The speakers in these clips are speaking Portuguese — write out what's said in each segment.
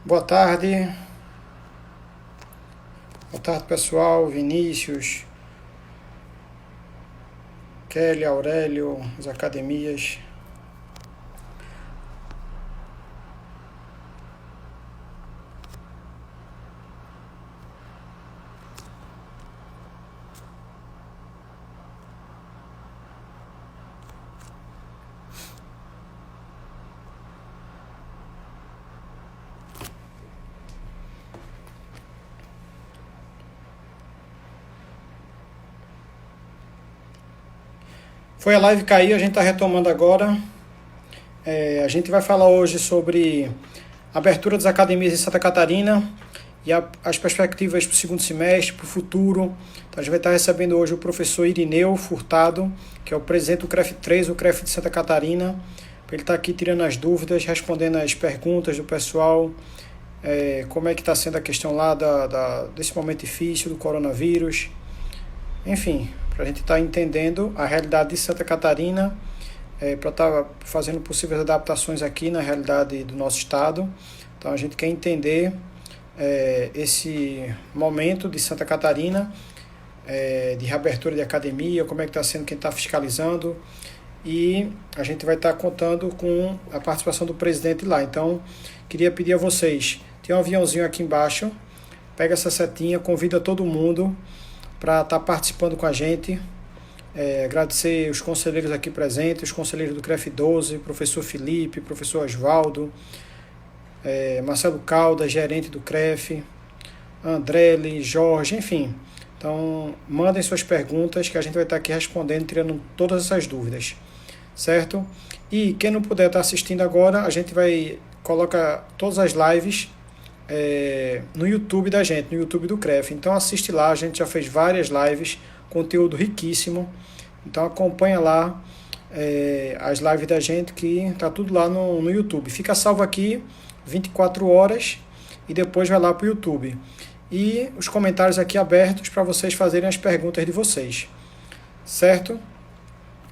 Boa tarde. Boa tarde, pessoal. Vinícius, Kelly, Aurélio, as academias. Foi a live cair, a gente está retomando agora. A gente vai falar hoje sobre a abertura das academias em Santa Catarina e as perspectivas para o segundo semestre, para o futuro. Então, a gente vai estar recebendo hoje o professor Irineu Furtado, que é o presidente do CREF 3, o CREF de Santa Catarina. Ele está aqui tirando as dúvidas, respondendo as perguntas do pessoal, como é que está sendo a questão lá desse momento difícil do coronavírus. Enfim, para a gente estar entendendo a realidade de Santa Catarina, para estar fazendo possíveis adaptações aqui na realidade do nosso estado. Então a gente quer entender esse momento de Santa Catarina, de reabertura de academia, como é que está sendo quem está fiscalizando, e a gente vai estar contando com a participação do presidente lá. Então, queria pedir a vocês, tem um aviãozinho aqui embaixo, pega essa setinha, convida todo mundo para estar participando com a gente. Agradecer os conselheiros aqui presentes, os conselheiros do CREF 12, professor Felipe, professor Osvaldo, Marcelo Caldas, gerente do CREF, Andrelli, Jorge, enfim. Então, mandem suas perguntas que a gente vai estar aqui respondendo, tirando todas essas dúvidas, certo? E quem não puder estar assistindo agora, a gente vai colocar todas as lives no YouTube da gente, no YouTube do CREF. Então assiste lá, a gente já fez várias lives, conteúdo riquíssimo. Então acompanha lá as lives da gente, que tá tudo lá no YouTube. Fica salvo aqui 24 horas e depois vai lá para o YouTube. E os comentários aqui abertos para vocês fazerem as perguntas de vocês, certo?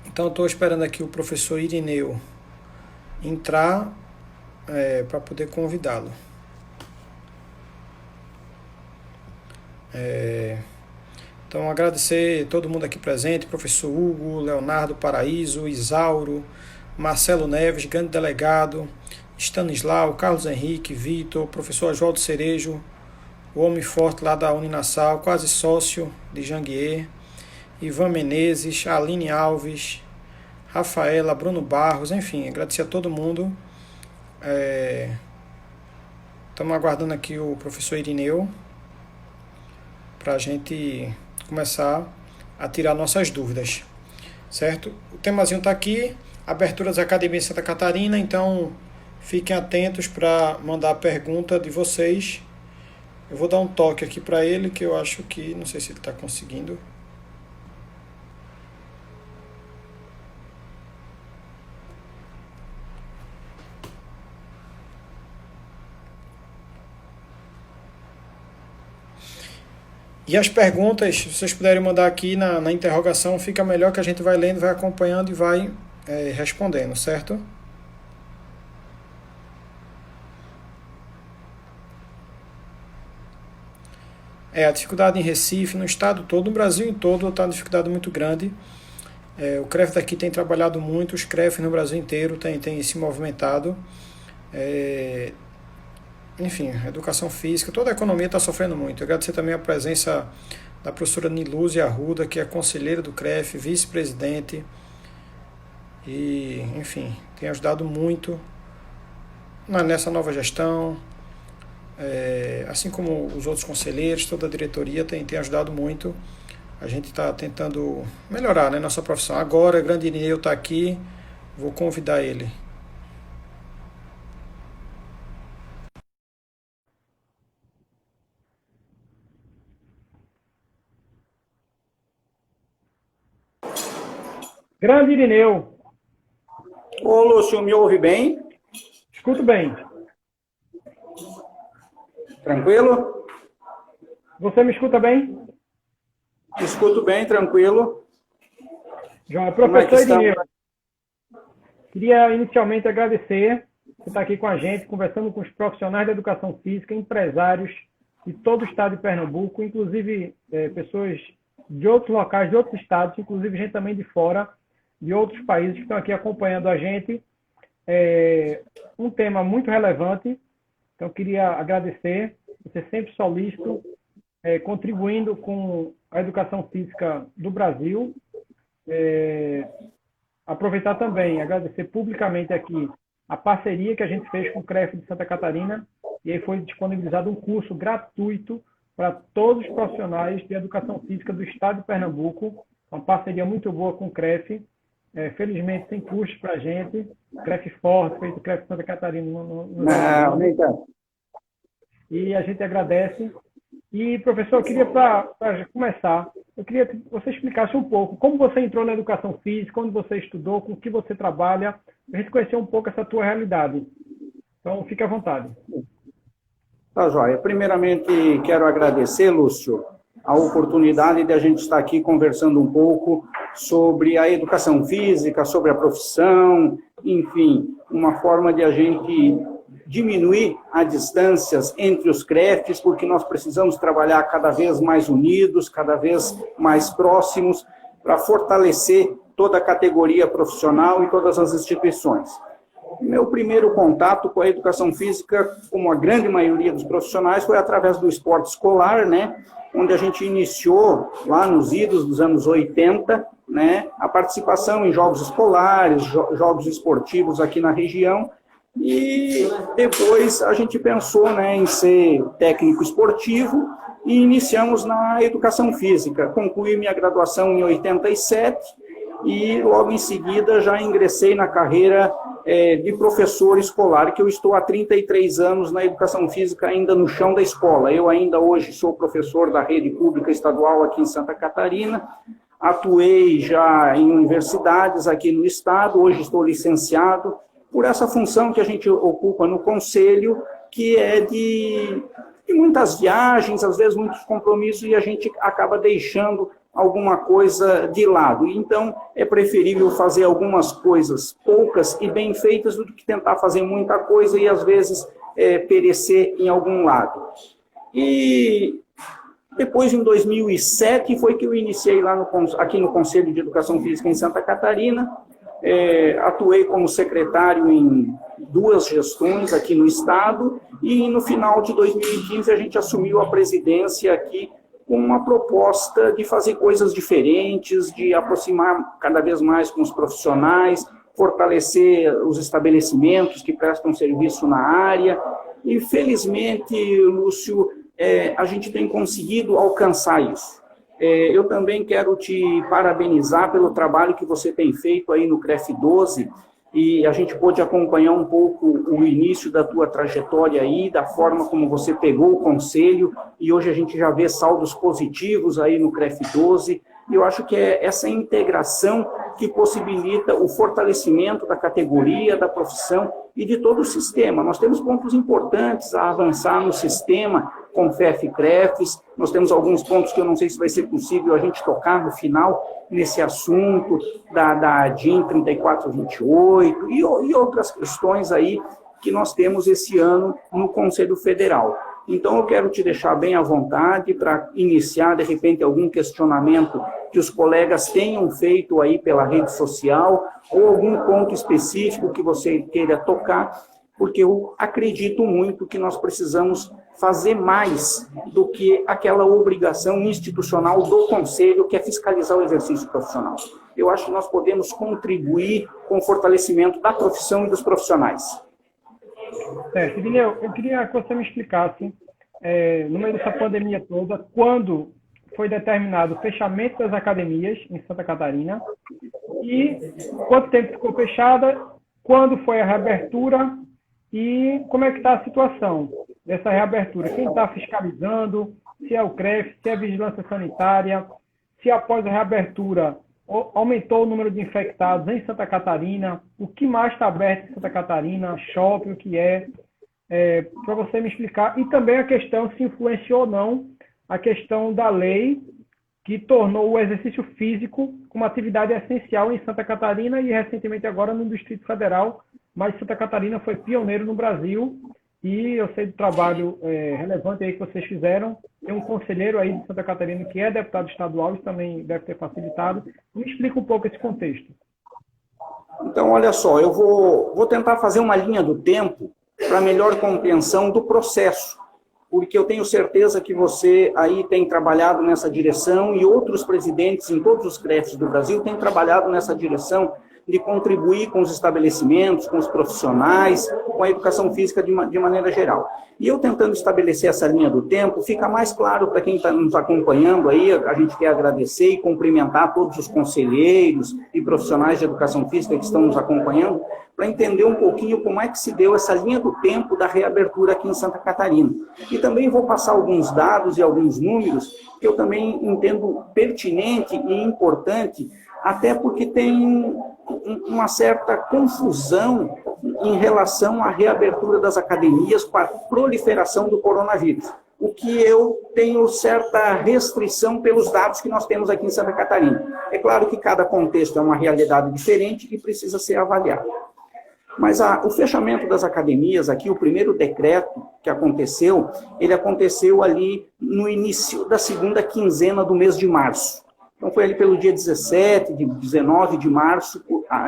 Então estou esperando aqui o professor Irineu entrar para poder convidá-lo. Então agradecer todo mundo aqui presente, professor Hugo, Leonardo Paraíso, Isauro, Marcelo Neves, grande delegado, Stanislau, Carlos Henrique, Vitor, professor Oswaldo Cerejo, o homem forte lá da Uninassal, quase sócio de Janguier, Ivan Menezes, Aline Alves, Rafaela, Bruno Barros, enfim, agradecer a todo mundo. Estamos aguardando aqui o professor Irineu para a gente começar a tirar nossas dúvidas, certo? O temazinho está aqui, abertura das academias de Santa Catarina, então fiquem atentos para mandar a pergunta de vocês. Eu vou dar um toque aqui para ele, que eu acho que, não sei se ele está conseguindo. E as perguntas, se vocês puderem mandar aqui na interrogação, fica melhor, que a gente vai lendo, vai acompanhando e vai respondendo, certo? A dificuldade em Recife, no estado todo, no Brasil em todo, está uma dificuldade muito grande. O CREF daqui tem trabalhado muito, os CREF no Brasil inteiro tem se movimentado. Enfim, educação física, toda a economia está sofrendo muito. Eu agradecer também a presença da professora Niluse Arruda, que é conselheira do CREF, vice-presidente, e, enfim, tem ajudado muito nessa nova gestão, assim como os outros conselheiros, toda a diretoria tem ajudado muito. A gente está tentando melhorar, né, nossa profissão. Agora, o grande Irineu está aqui, vou convidar ele. Grande Irineu. Ô, Lúcio, me ouve bem? Escuto bem. Tranquilo? Você me escuta bem? Escuto bem, tranquilo. João, Como é que professor estamos? Irineu, queria inicialmente agradecer você está aqui com a gente, conversando com os profissionais da educação física, empresários de todo o estado de Pernambuco, inclusive pessoas de outros locais, de outros estados, inclusive gente também de fora, de outros países que estão aqui acompanhando a gente. Um tema muito relevante, então queria agradecer, você sempre solícito, contribuindo com a educação física do Brasil. Aproveitar também, agradecer publicamente aqui a parceria que a gente fez com o CREF de Santa Catarina, e aí foi disponibilizado um curso gratuito para todos os profissionais de educação física do estado de Pernambuco, uma parceria muito boa com o CREF, felizmente sem custo para a gente, CREF forte, feito CREF Santa Catarina. Não, nem tanto. E a gente agradece. E, professor, eu queria, para começar, eu queria que você explicasse um pouco como você entrou na educação física, onde você estudou, com o que você trabalha, para a gente conhecer um pouco essa tua realidade. Então, fique à vontade. Tá, joia. Primeiramente, quero agradecer, Lúcio, a oportunidade de a gente estar aqui conversando um pouco sobre a educação física, sobre a profissão, enfim, uma forma de a gente diminuir as distâncias entre os CREFs, porque nós precisamos trabalhar cada vez mais unidos, cada vez mais próximos, para fortalecer toda a categoria profissional e todas as instituições. Meu primeiro contato com a educação física, como a grande maioria dos profissionais, foi através do esporte escolar, né, onde a gente iniciou, lá nos idos dos anos 80, né, a participação em jogos escolares, jogos esportivos aqui na região, e depois a gente pensou, né, em ser técnico esportivo e iniciamos na educação física. Concluí minha graduação em 87 e logo em seguida já ingressei na carreira de professor escolar, que eu estou há 33 anos na educação física ainda no chão da escola. Eu ainda hoje sou professor da rede pública estadual aqui em Santa Catarina, atuei já em universidades aqui no estado, hoje estou licenciado, por essa função que a gente ocupa no conselho, que é de muitas viagens, às vezes muitos compromissos, e a gente acaba deixando alguma coisa de lado. Então, é preferível fazer algumas coisas poucas e bem feitas do que tentar fazer muita coisa e, às vezes, perecer em algum lado. E depois, em 2007, foi que eu iniciei lá aqui no Conselho de Educação Física em Santa Catarina. Atuei como secretário em 2 gestões aqui no estado e no final de 2015 a gente assumiu a presidência aqui com uma proposta de fazer coisas diferentes, de aproximar cada vez mais com os profissionais, fortalecer os estabelecimentos que prestam serviço na área e felizmente, Lúcio, a gente tem conseguido alcançar isso. Eu também quero te parabenizar pelo trabalho que você tem feito aí no CREF 12 e a gente pôde acompanhar um pouco o início da tua trajetória aí, da forma como você pegou o conselho e hoje a gente já vê saldos positivos aí no CREF 12 e eu acho que é essa integração que possibilita o fortalecimento da categoria, da profissão e de todo o sistema. Nós temos pontos importantes a avançar no sistema com FEF e CREFs, nós temos alguns pontos que eu não sei se vai ser possível a gente tocar no final nesse assunto da ADIM 3428 e outras questões aí que nós temos esse ano no Conselho Federal. Então, eu quero te deixar bem à vontade para iniciar, de repente, algum questionamento que os colegas tenham feito aí pela rede social ou algum ponto específico que você queira tocar, porque eu acredito muito que nós precisamos fazer mais do que aquela obrigação institucional do Conselho, que é fiscalizar o exercício profissional. Eu acho que nós podemos contribuir com o fortalecimento da profissão e dos profissionais. Irineu, eu queria que você me explicasse, no meio dessa pandemia toda, quando foi determinado o fechamento das academias em Santa Catarina e quanto tempo ficou fechada, quando foi a reabertura e como é que está a situação dessa reabertura. Quem está fiscalizando, se é o CREF, se é a Vigilância Sanitária, se após a reabertura aumentou o número de infectados em Santa Catarina, o que mais está aberto em Santa Catarina, shopping, o que para você me explicar. E também a questão se influenciou ou não a questão da lei que tornou o exercício físico uma atividade essencial em Santa Catarina e recentemente agora no Distrito Federal, mas Santa Catarina foi pioneiro no Brasil e eu sei do trabalho relevante aí que vocês fizeram. Tem um conselheiro aí de Santa Catarina que é deputado estadual, isso também deve ter facilitado. Me explica um pouco esse contexto. Então, olha só, eu vou tentar fazer uma linha do tempo para melhor compreensão do processo, porque eu tenho certeza que você aí tem trabalhado nessa direção e outros presidentes em todos os CREFs do Brasil têm trabalhado nessa direção de contribuir com os estabelecimentos, com os profissionais, com a educação física de maneira geral. E eu tentando estabelecer essa linha do tempo, fica mais claro para quem está nos acompanhando aí, a gente quer agradecer e cumprimentar todos os conselheiros e profissionais de educação física que estão nos acompanhando, para entender um pouquinho como é que se deu essa linha do tempo da reabertura aqui em Santa Catarina. E também vou passar alguns dados e alguns números que eu também entendo pertinente e importante, até porque tem uma certa confusão em relação à reabertura das academias com a proliferação do coronavírus. O que eu tenho certa restrição pelos dados que nós temos aqui em Santa Catarina. É claro que cada contexto é uma realidade diferente e precisa ser avaliado. Mas o fechamento das academias aqui, o primeiro decreto que aconteceu, ele aconteceu ali no início da segunda quinzena do mês de março. Então, foi ali pelo dia 17, 19 de março,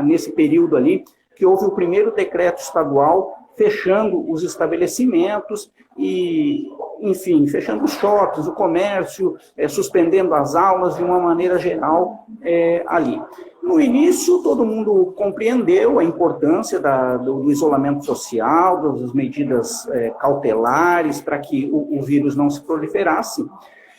nesse período ali, que houve o primeiro decreto estadual fechando os estabelecimentos e, enfim, fechando os shoppings, o comércio, suspendendo as aulas de uma maneira geral ali. No início, todo mundo compreendeu a importância do isolamento social, das medidas cautelares para que o vírus não se proliferasse.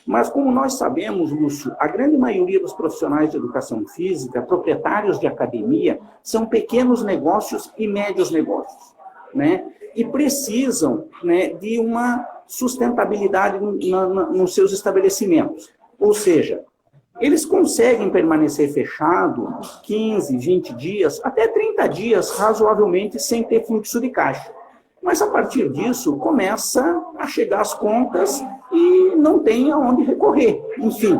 Mas, como nós sabemos, Lúcio, a grande maioria dos profissionais de educação física, proprietários de academia, são pequenos negócios e médios negócios, né? E precisam, né, de uma sustentabilidade nos seus estabelecimentos. Ou seja, eles conseguem permanecer fechados 15, 20 dias, até 30 dias, razoavelmente, sem ter fluxo de caixa. Mas, a partir disso, começa a chegar as contas e não tem aonde recorrer, enfim.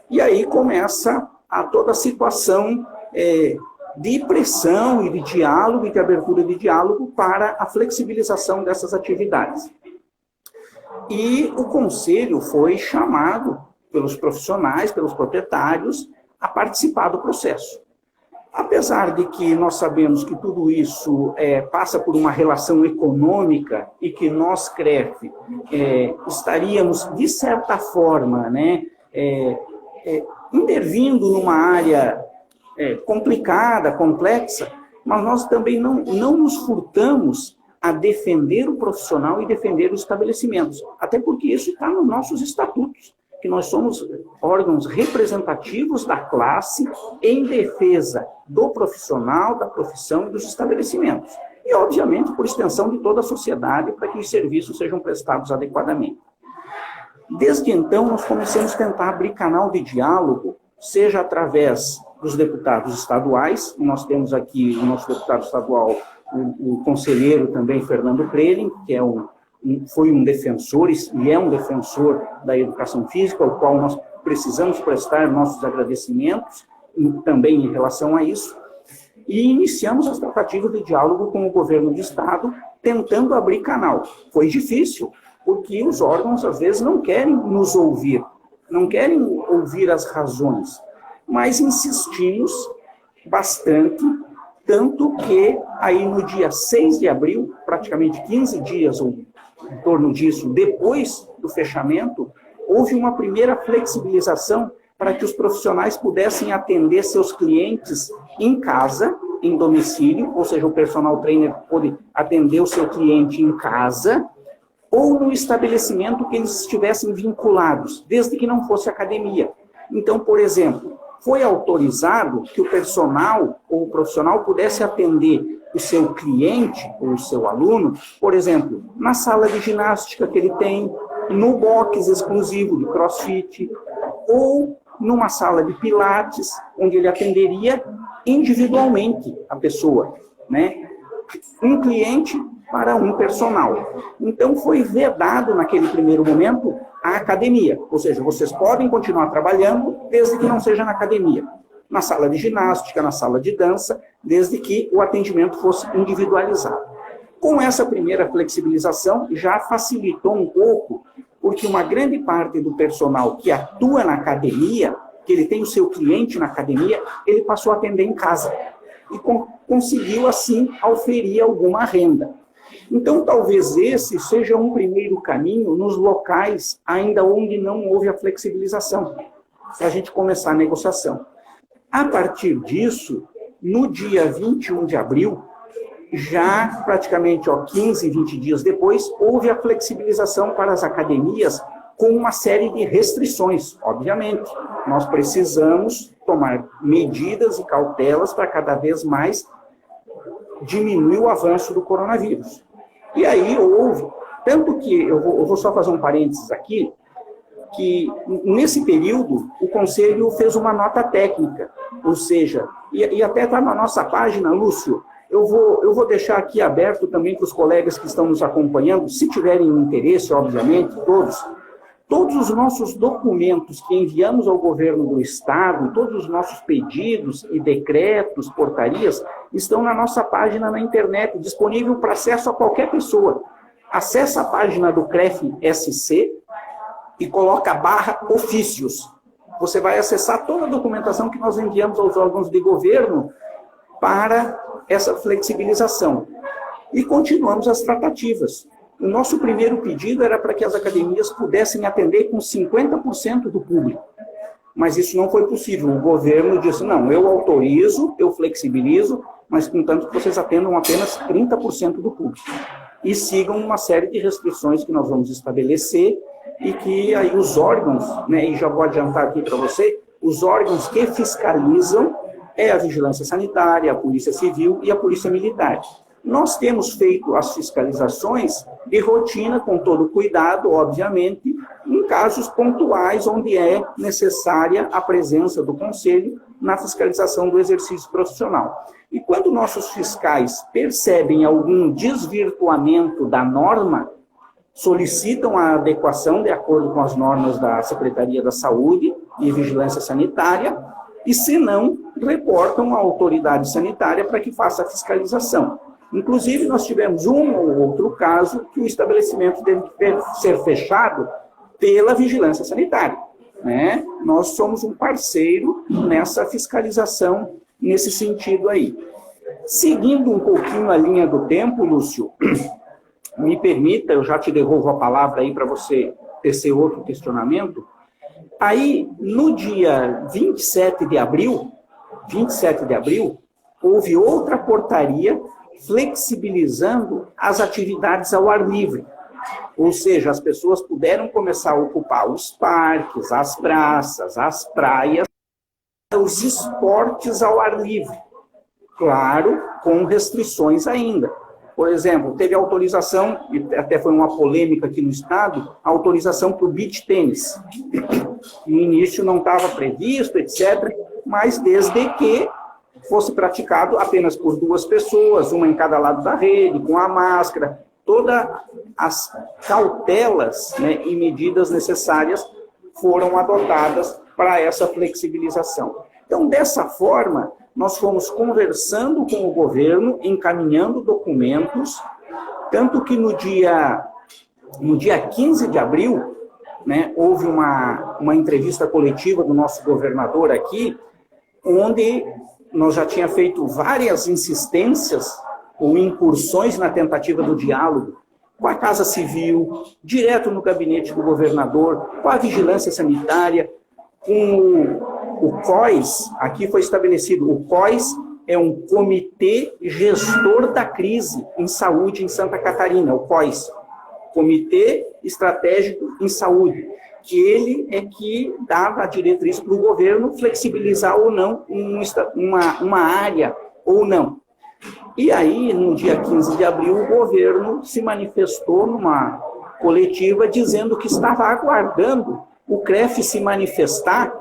E aí começa toda a situação de pressão e de diálogo e de abertura de diálogo para a flexibilização dessas atividades. E o conselho foi chamado pelos profissionais, pelos proprietários, a participar do processo. Apesar de que nós sabemos que tudo isso passa por uma relação econômica e que nós, CREF, estaríamos, de certa forma, né, intervindo numa área complicada, complexa, mas nós também não nos furtamos a defender o profissional e defender os estabelecimentos, até porque isso está nos nossos estatutos, que nós somos órgãos representativos da classe em defesa do profissional, da profissão e dos estabelecimentos. E, obviamente, por extensão de toda a sociedade, para que os serviços sejam prestados adequadamente. Desde então, nós começamos a tentar abrir canal de diálogo, seja através dos deputados estaduais, nós temos aqui o nosso deputado estadual, o conselheiro também, Fernando Krelin, que foi um defensor e é um defensor da educação física, ao qual nós precisamos prestar nossos agradecimentos também em relação a isso, e iniciamos as tratativas de diálogo com o governo do estado, tentando abrir canal. Foi difícil, porque os órgãos, às vezes, não querem nos ouvir, não querem ouvir as razões, mas insistimos bastante, tanto que aí no dia 6 de abril, praticamente 15 dias ou em torno disso, depois do fechamento, houve uma primeira flexibilização para que os profissionais pudessem atender seus clientes em casa, em domicílio, ou seja, o personal trainer pôde atender o seu cliente em casa, ou no estabelecimento que eles estivessem vinculados, desde que não fosse academia. Então, por exemplo, foi autorizado que o personal ou o profissional pudesse atender o seu cliente ou o seu aluno, por exemplo, na sala de ginástica que ele tem, no box exclusivo de CrossFit, ou numa sala de pilates, onde ele atenderia individualmente a pessoa, né? Um cliente para um personal. Então, foi vedado naquele primeiro momento a academia, ou seja, vocês podem continuar trabalhando desde que não seja na academia. na sala de ginástica, na sala de dança, desde que o atendimento fosse individualizado. Com essa primeira flexibilização, já facilitou um pouco, porque uma grande parte do personal que atua na academia, que ele tem o seu cliente na academia, ele passou a atender em casa. E conseguiu, assim, auferir alguma renda. Então, talvez esse seja um primeiro caminho nos locais ainda onde não houve a flexibilização, se a gente começar a negociação. A partir disso, no dia 21 de abril, já praticamente 15, 20 dias depois, houve a flexibilização para as academias com uma série de restrições. Obviamente, nós precisamos tomar medidas e cautelas para cada vez mais diminuir o avanço do coronavírus. E aí houve, tanto que, eu vou só fazer um parênteses aqui, que nesse período o Conselho fez uma nota técnica, ou seja, e até está na nossa página, Lúcio, eu vou deixar aqui aberto também para os colegas que estão nos acompanhando, se tiverem interesse, obviamente, todos os nossos documentos que enviamos ao governo do Estado, todos os nossos pedidos e decretos, portarias, estão na nossa página na internet, disponível para acesso a qualquer pessoa. Acesse a página do CREF-SC e coloca /ofícios. Você vai acessar toda a documentação que nós enviamos aos órgãos de governo para essa flexibilização. E continuamos as tratativas. O nosso primeiro pedido era para que as academias pudessem atender com 50% do público. Mas isso não foi possível. O governo disse, não, eu autorizo, eu flexibilizo, mas contanto que vocês atendam apenas 30% do público. E sigam uma série de restrições que nós vamos estabelecer e que aí os órgãos, né, e já vou adiantar aqui para você, os órgãos que fiscalizam é a Vigilância Sanitária, a Polícia Civil e a Polícia Militar. Nós temos feito as fiscalizações de rotina, com todo cuidado, obviamente, em casos pontuais onde é necessária a presença do Conselho na fiscalização do exercício profissional. E quando nossos fiscais percebem algum desvirtuamento da norma, solicitam a adequação de acordo com as normas da Secretaria da Saúde e Vigilância Sanitária, e se não, reportam à autoridade sanitária para que faça a fiscalização. Inclusive, nós tivemos um ou outro caso que o estabelecimento deve ser fechado pela Vigilância Sanitária, né? Nós somos um parceiro nessa fiscalização, nesse sentido aí. Seguindo um pouquinho a linha do tempo, Lúcio, me permita, eu já te devolvo a palavra aí para você tecer outro questionamento. Aí, no dia 27 de abril, houve outra portaria flexibilizando as atividades ao ar livre. Ou seja, as pessoas puderam começar a ocupar os parques, as praças, as praias, os esportes ao ar livre. Claro, com restrições ainda. Por exemplo, teve autorização, e até foi uma polêmica aqui no Estado, a autorização para o beach tênis. No início não estava previsto, etc., mas desde que fosse praticado apenas por 2 pessoas, uma em cada lado da rede, com a máscara, todas as cautelas, né, e medidas necessárias foram adotadas para essa flexibilização. Então, dessa forma, nós fomos conversando com o governo, encaminhando documentos, tanto que no dia 15 de abril, né, houve uma entrevista coletiva do nosso governador aqui, onde nós já tinha feito várias insistências ou incursões na tentativa do diálogo com a Casa Civil, direto no gabinete do governador, com a Vigilância Sanitária, com o COIS. Aqui foi estabelecido, o COIS é um Comitê Gestor da Crise em Saúde em Santa Catarina, o COIS, Comitê Estratégico em Saúde, que ele é que dava a diretriz para o governo flexibilizar ou não uma área ou não. E aí, no dia 15 de abril, o governo se manifestou numa coletiva dizendo que estava aguardando o CREF se manifestar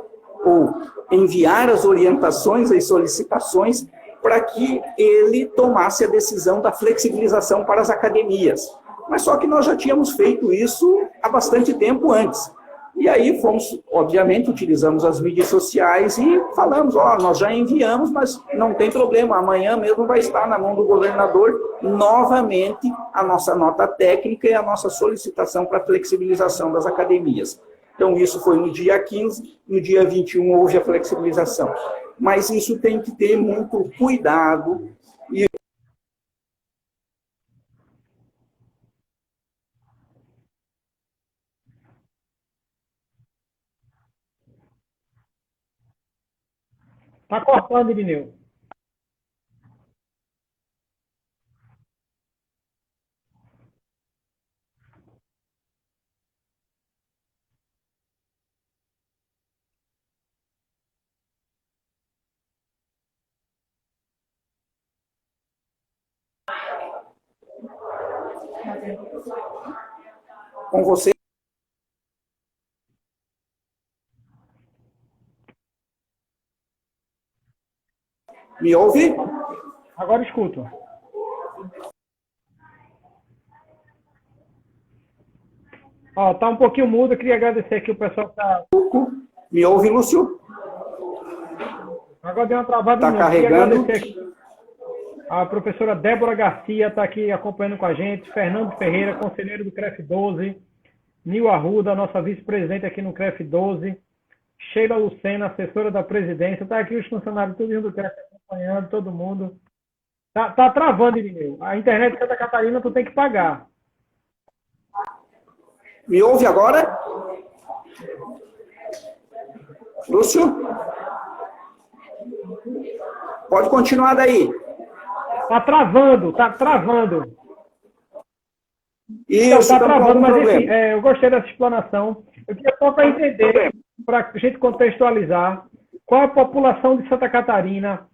ou enviar as orientações, as solicitações, para que ele tomasse a decisão da flexibilização para as academias. Mas só que nós já tínhamos feito isso há bastante tempo antes. E aí fomos, obviamente, utilizamos as mídias sociais e falamos, nós já enviamos, mas não tem problema, amanhã mesmo vai estar na mão do governador novamente a nossa nota técnica e a nossa solicitação para flexibilização das academias. Então, isso foi no dia 15, no dia 21 houve a flexibilização. Mas isso tem que ter muito cuidado. Tá cortando, Irineu. Com você. Me ouve? Agora escuto. Ó, tá um pouquinho mudo, eu queria agradecer aqui o pessoal que tá... Me ouve, Lúcio? Agora deu uma travada. Está carregando. A professora Débora Garcia está aqui acompanhando com a gente, Fernando Ferreira, conselheiro do CREF 12, Nil Arruda, nossa vice-presidente aqui no CREF 12, Sheila Lucena, assessora da presidência, está aqui os funcionários tudo do CREF acompanhando, todo mundo. Tá travando, Irineu. A internet de Santa Catarina tu tem que pagar. Me ouve agora? Lúcio? Pode continuar daí. Tá travando. Isso, tá travando, mas problema. enfim, eu gostei dessa explanação. Eu queria só para entender, para a gente contextualizar, qual a população de Santa Catarina,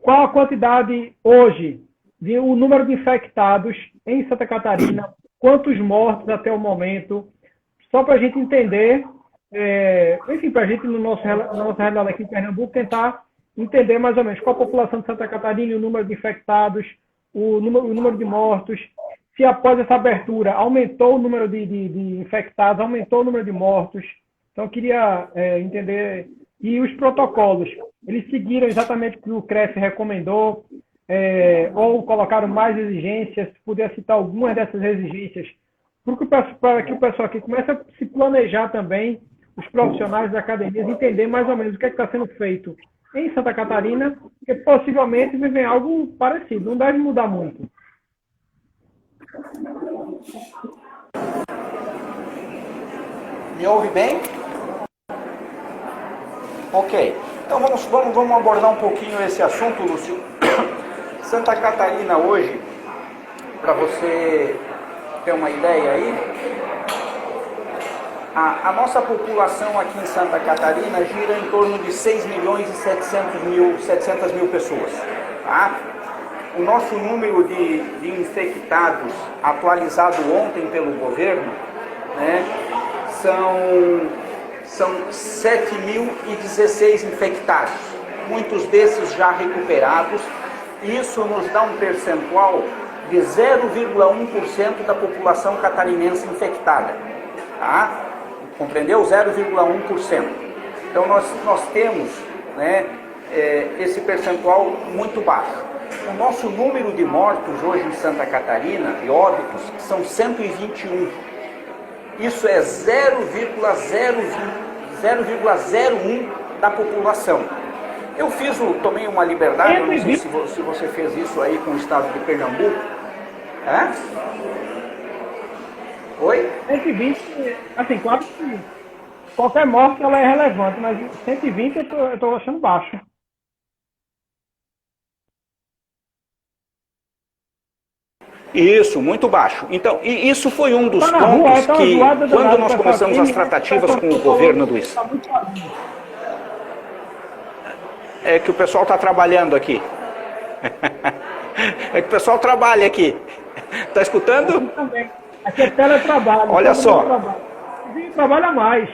qual a quantidade hoje, o número de infectados em Santa Catarina, quantos mortos até o momento, só para a gente entender, enfim, para a gente, no nosso realidade aqui em Pernambuco, tentar entender mais ou menos qual a população de Santa Catarina, o número de infectados, o número de mortos, se após essa abertura aumentou o número de infectados, aumentou o número de mortos. Então, eu queria entender. E os protocolos, eles seguiram exatamente o que o CREF recomendou, ou colocaram mais exigências, se puder citar algumas dessas exigências, para que o pessoal aqui comece a se planejar também, os profissionais da academia, entender mais ou menos o que está sendo feito em Santa Catarina, porque possivelmente vivem algo parecido, não deve mudar muito. Me ouve bem? Ok. Então vamos abordar um pouquinho esse assunto, Lúcio. Santa Catarina hoje, para você ter uma ideia aí, a nossa população aqui em Santa Catarina gira em torno de 6 milhões e 700 mil pessoas. Tá? O nosso número de infectados, atualizado ontem pelo governo, né, são 7.016 infectados, muitos desses já recuperados. Isso nos dá um percentual de 0,1% da população catarinense infectada. Tá? Compreendeu? 0,1%. Então nós temos, né, esse percentual muito baixo. O nosso número de mortos hoje em Santa Catarina, de óbitos, são 121. Isso é 0,01 da população. Eu tomei uma liberdade, eu não sei se você fez isso aí com o estado de Pernambuco. Oi? 120, assim, claro que qualquer morte ela é relevante, mas 120 eu estou achando baixo. Isso, muito baixo. Então, e isso foi um dos pontos que, quando nós começamos as tratativas com o governo do estado, é que o pessoal está trabalhando aqui. É que o pessoal trabalha aqui. Está escutando? Aqui é teletrabalho. Olha só. Trabalha mais.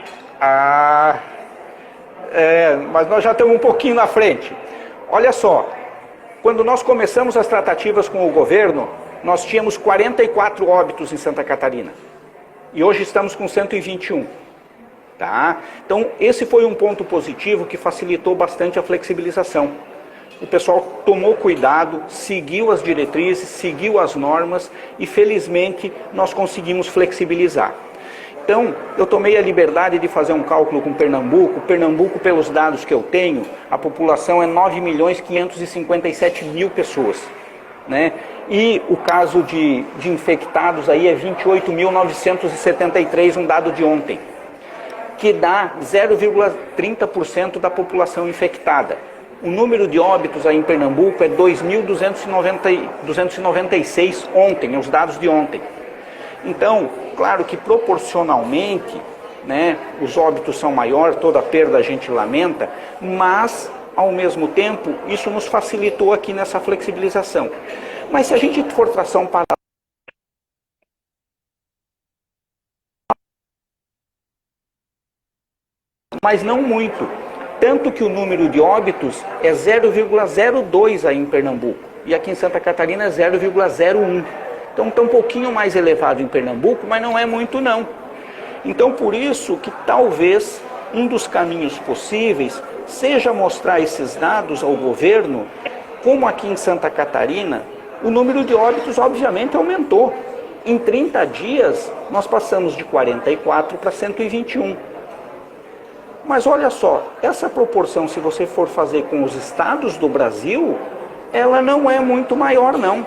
Mas nós já estamos um pouquinho na frente. Olha só. Quando nós começamos as tratativas com o governo, nós tínhamos 44 óbitos em Santa Catarina. E hoje estamos com 121. Tá? Então, esse foi um ponto positivo que facilitou bastante a flexibilização. O pessoal tomou cuidado, seguiu as diretrizes, seguiu as normas e, felizmente, nós conseguimos flexibilizar. Então, eu tomei a liberdade de fazer um cálculo com Pernambuco. Pernambuco, pelos dados que eu tenho, a população é 9.557.000 pessoas, né? E o caso de infectados aí é 28.973, um dado de ontem, que dá 0,30% da população infectada. O número de óbitos aí em Pernambuco é 2.296 ontem, os dados de ontem. Então, claro que proporcionalmente, né, os óbitos são maiores, toda perda a gente lamenta, mas, ao mesmo tempo, isso nos facilitou aqui nessa flexibilização. Mas se a gente for traçar um paralelo, mas não muito, tanto que o número de óbitos é 0,02 aí em Pernambuco, e aqui em Santa Catarina é 0,01. Então está um pouquinho mais elevado em Pernambuco, mas não é muito não. Então por isso que talvez um dos caminhos possíveis seja mostrar esses dados ao governo, como aqui em Santa Catarina, o número de óbitos obviamente aumentou. Em 30 dias nós passamos de 44 para 121. Mas olha só, essa proporção, se você for fazer com os estados do Brasil, ela não é muito maior não.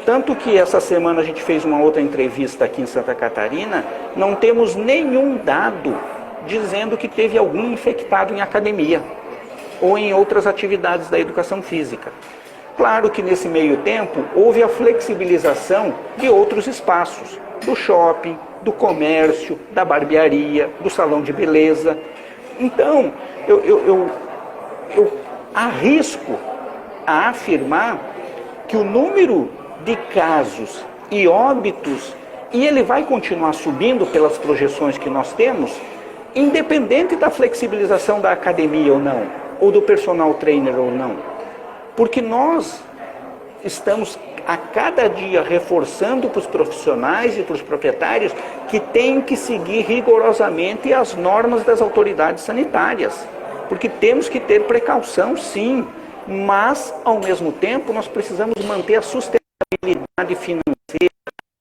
Tanto que essa semana a gente fez uma outra entrevista aqui em Santa Catarina, não temos nenhum dado dizendo que teve algum infectado em academia ou em outras atividades da educação física. Claro que nesse meio tempo houve a flexibilização de outros espaços, do shopping, do comércio, da barbearia, do salão de beleza. Então, eu arrisco a afirmar que o número de casos e óbitos, e ele vai continuar subindo pelas projeções que nós temos, independente da flexibilização da academia ou não, ou do personal trainer ou não. Porque nós estamos a cada dia reforçando para os profissionais e para os proprietários que têm que seguir rigorosamente as normas das autoridades sanitárias. Porque temos que ter precaução, sim, mas, ao mesmo tempo, nós precisamos manter a sustentabilidade financeira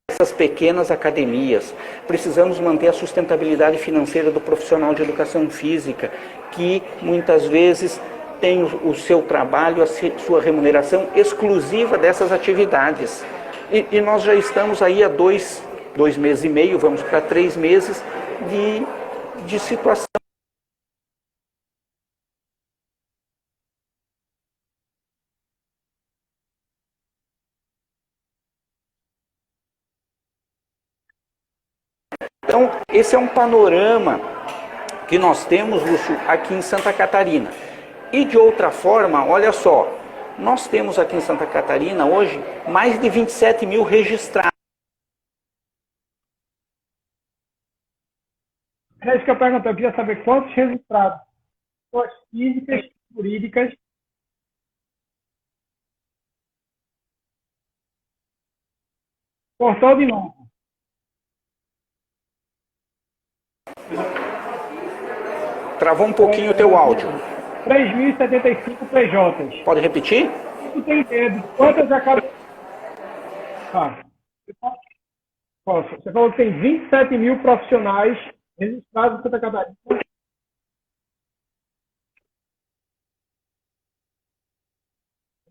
dessas pequenas academias. Precisamos manter a sustentabilidade financeira do profissional de educação física, que muitas vezes tem o seu trabalho, a sua remuneração exclusiva dessas atividades. E nós já estamos aí há dois meses e meio, vamos para 3 meses de situação. Então, esse é um panorama que nós temos, Lúcio, aqui em Santa Catarina. E de outra forma, olha só, nós temos aqui em Santa Catarina hoje mais de 27 mil registrados. É isso que eu perguntei, eu queria saber quantos registrados, pessoas físicas e jurídicas. Cortou de novo. Travou um pouquinho o teu áudio. 3.075 PJs. Pode repetir? Tu tem ideia de quantas academias? Tá. Posso. Você falou que tem 27 mil profissionais registrados em Santa Catarina.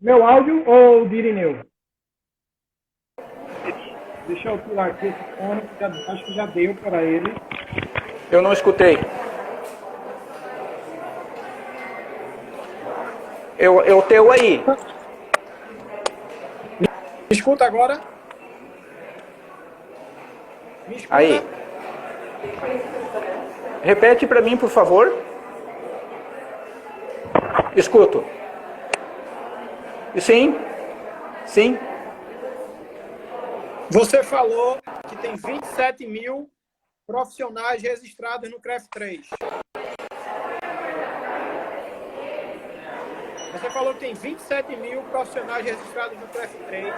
Meu áudio ou o de Irineu? Deixa eu tirar aqui esse fone, que acho que já deu para ele. Eu não escutei. Eu teu aí. Me escuta agora? Me escuta? Aí. Repete para mim, por favor. Escuto. Sim? Sim? Você falou que tem 27 mil profissionais registrados no CREF3. Você falou que tem 27 mil profissionais registrados no CREF3,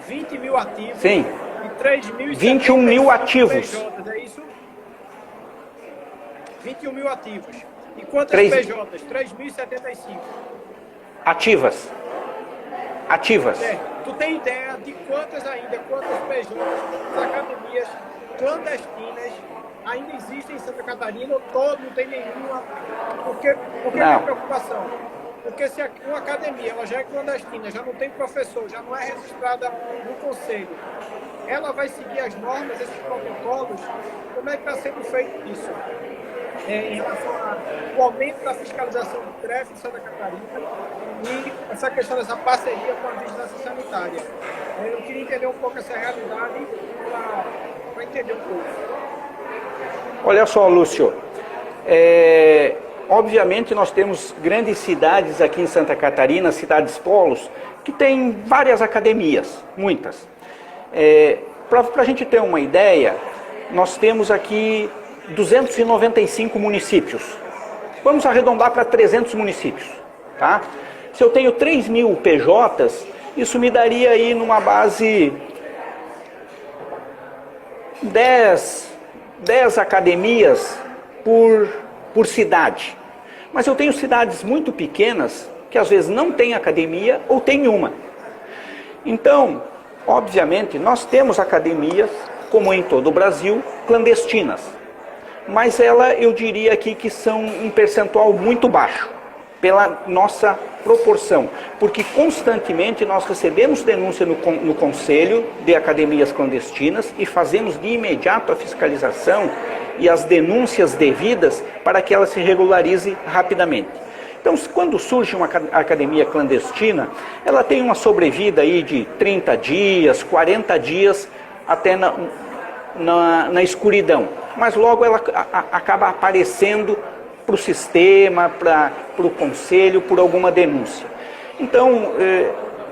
20 mil ativos. Sim. E 3.000 21 mil ativos. PJs, é isso? 21 mil ativos. E quantas Três- PJs? 3.075. Ativas. Ativas. Tu tem ideia de quantas PJs, academias clandestinas ainda existem em Santa Catarina? Ou todo, não tem nenhuma? Por que a preocupação? Porque se uma academia ela já é clandestina, já não tem professor, já não é registrada no conselho, ela vai seguir as normas, esses protocolos? Como é que está sendo feito isso? Em relação ao aumento da fiscalização do CREF de Santa Catarina e essa questão dessa parceria com a vigilância sanitária. Eu queria entender um pouco essa realidade para entender um pouco. Olha só, Lúcio, obviamente nós temos grandes cidades aqui em Santa Catarina, cidades polos, que têm várias academias, muitas. Para a gente ter uma ideia, nós temos aqui 295 municípios. Vamos arredondar para 300 municípios, tá? Se eu tenho 3.000 PJs, isso me daria aí numa base 10 academias por cidade. Mas eu tenho cidades muito pequenas que às vezes não tem academia ou tem uma. Então, obviamente, nós temos academias, como em todo o Brasil, clandestinas. Mas eu diria aqui que são um percentual muito baixo, pela nossa proporção. Porque constantemente nós recebemos denúncia no Conselho de Academias Clandestinas e fazemos de imediato a fiscalização e as denúncias devidas para que ela se regularize rapidamente. Então, quando surge uma academia clandestina, ela tem uma sobrevida aí de 30 dias, 40 dias, até na escuridão. Mas logo ela acaba aparecendo para o sistema, para o conselho, por alguma denúncia. Então,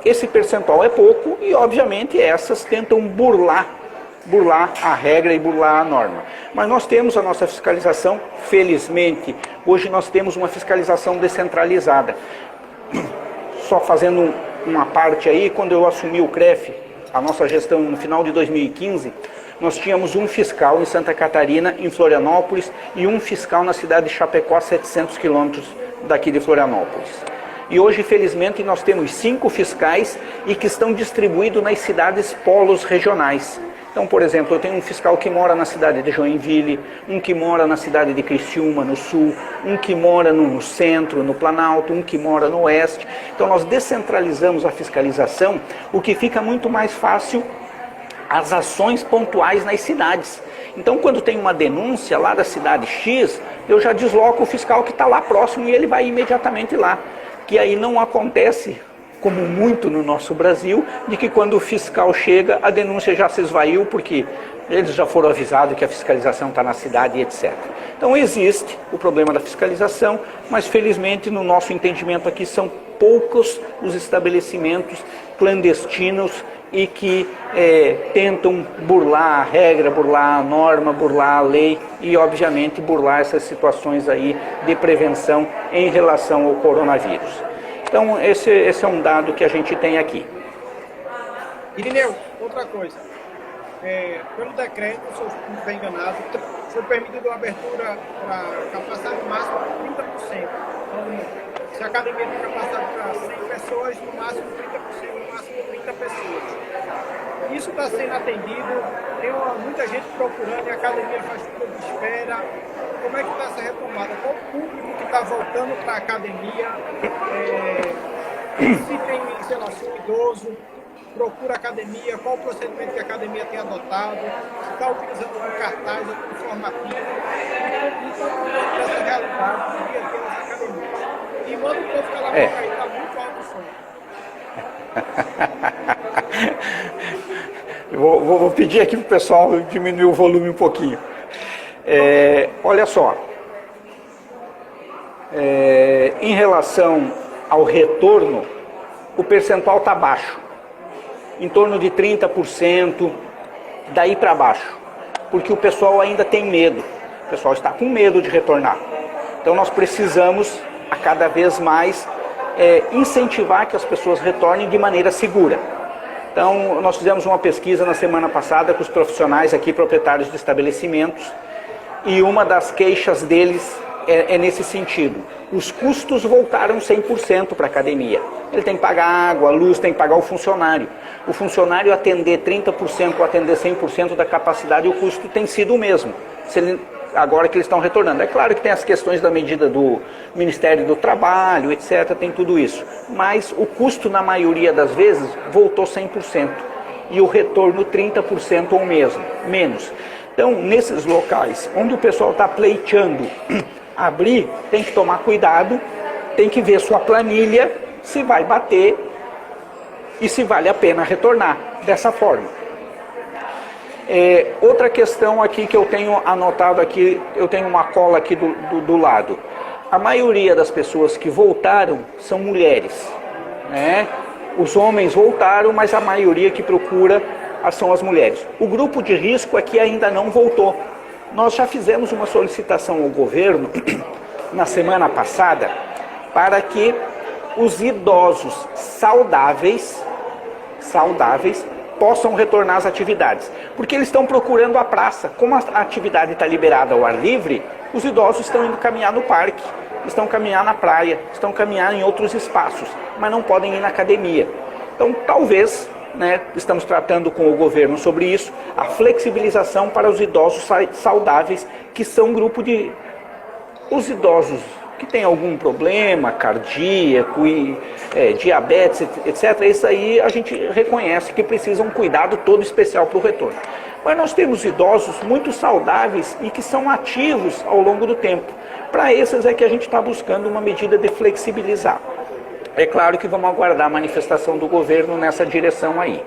esse percentual é pouco e, obviamente, essas tentam burlar a regra e burlar a norma. Mas nós temos a nossa fiscalização, felizmente, hoje nós temos uma fiscalização descentralizada. Só fazendo uma parte aí, quando eu assumi o CREF, a nossa gestão no final de 2015, nós tínhamos um fiscal em Santa Catarina, em Florianópolis, e um fiscal na cidade de Chapecó, a 700 quilômetros daqui de Florianópolis. E hoje, felizmente, nós temos 5 fiscais e que estão distribuídos nas cidades polos regionais. Então, por exemplo, eu tenho um fiscal que mora na cidade de Joinville, um que mora na cidade de Criciúma, no sul, um que mora no centro, no Planalto, um que mora no oeste. Então, nós descentralizamos a fiscalização, o que fica muito mais fácil as ações pontuais nas cidades. Então, quando tem uma denúncia lá da cidade X, eu já desloco o fiscal que está lá próximo e ele vai imediatamente lá. Que aí não acontece, como muito no nosso Brasil, de que quando o fiscal chega, a denúncia já se esvaiu, porque eles já foram avisados que a fiscalização está na cidade e etc. Então existe o problema da fiscalização, mas felizmente no nosso entendimento aqui são poucos os estabelecimentos clandestinos e que tentam burlar a regra, burlar a norma, burlar a lei e obviamente burlar essas situações aí de prevenção em relação ao coronavírus. Então, esse é um dado que a gente tem aqui. Irineu, outra coisa. Pelo decreto, se eu não estiver enganado, foi permitido a abertura para capacidade máxima de 30%. Então, se a academia tem capacidade para 100 pessoas, no máximo 30%, no máximo 30 pessoas. Isso está sendo atendido, tem muita gente procurando e a academia faz fila de espera. Como é que está essa retomada? Qual o público que está voltando para a academia? Se tem, sei lá, se um idoso procura a academia, qual o procedimento que a academia tem adotado, se está utilizando um cartaz, um informativo, e como essa realidade do dia a dia das academias. E manda o povo calar a boca aí, está muito alto o som. Vou pedir aqui para o pessoal diminuir o volume um pouquinho. Olha só, em relação ao retorno, o percentual está baixo, em torno de 30%, daí para baixo, porque o pessoal ainda tem medo, o pessoal está com medo de retornar. Então nós precisamos, a cada vez mais, incentivar que as pessoas retornem de maneira segura. Então, nós fizemos uma pesquisa na semana passada com os profissionais aqui, proprietários de estabelecimentos, e uma das queixas deles é nesse sentido. Os custos voltaram 100% para a academia. Ele tem que pagar água, luz, tem que pagar o funcionário. O funcionário atender 30% ou atender 100% da capacidade, o custo tem sido o mesmo. Agora que eles estão retornando. É claro que tem as questões da medida do Ministério do Trabalho, etc., tem tudo isso. Mas o custo, na maioria das vezes, voltou 100%. E o retorno 30% ou menos. Então, nesses locais onde o pessoal está pleiteando abrir, tem que tomar cuidado, tem que ver sua planilha, se vai bater e se vale a pena retornar dessa forma. Outra questão aqui que eu tenho anotado aqui, eu tenho uma cola aqui do lado. A maioria das pessoas que voltaram são mulheres, né? Os homens voltaram, mas a maioria que procura são as mulheres. O grupo de risco aqui ainda não voltou. Nós já fizemos uma solicitação ao governo na semana passada para que os idosos saudáveis possam retornar às atividades. Porque eles estão procurando a praça. Como a atividade está liberada ao ar livre, os idosos estão indo caminhar no parque, estão caminhar na praia, estão caminhar em outros espaços, mas não podem ir na academia. Então, talvez, né, estamos tratando com o governo sobre isso, a flexibilização para os idosos saudáveis, que são um grupo de... Os idosos que têm algum problema cardíaco, diabetes, etc., isso aí a gente reconhece que precisam um cuidado todo especial para o retorno. Mas nós temos idosos muito saudáveis e que são ativos ao longo do tempo. Para esses é que a gente está buscando uma medida de flexibilizar. É claro que vamos aguardar a manifestação do governo nessa direção aí.